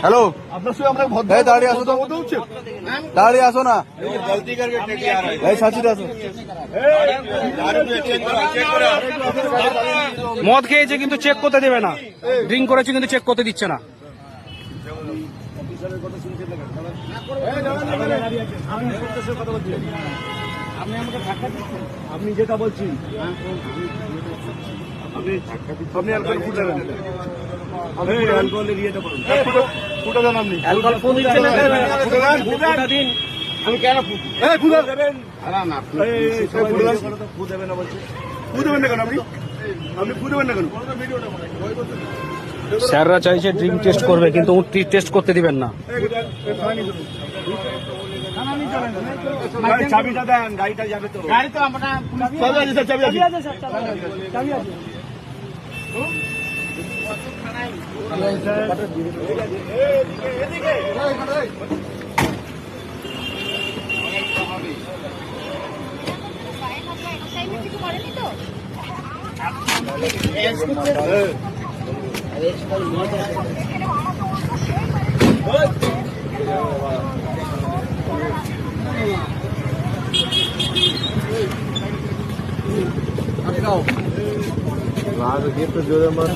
Hello दाढ़ी आसो तो दाढ़ी आसो ना মদ খেয়েছে কিন্তু চেক করতে দেবে না, ড্রিঙ্ক করেছে কিন্তু চেক করতে দিচ্ছে না। আপনি যেটা বলছি আপনি অ্যালকোহল ফুটাবেন, অ্যালকোহলের ইয়েটা বলুন, ফুটা দেন আপনি। অ্যালকোহল ফোন দিচ্ছে না, ফুটা দিন। আমি কেন ফুটা দেবেন? ফু দেবেন না বলছি, ফু দেবেন না কেন আপনি? আপনি ফু দেবেন না কেন? স্যাররা চাইছে ড্রিঙ্ক টেস্ট করবে কিন্তু টেস্ট করতে দিবেন না। চাবিটা দেন, গাড়িটা যাবে তো। গাড়ি তো আমরা চাবি আছে স্যার, চাবি আছে স্যার, চাবি আছে। तो जोरे मार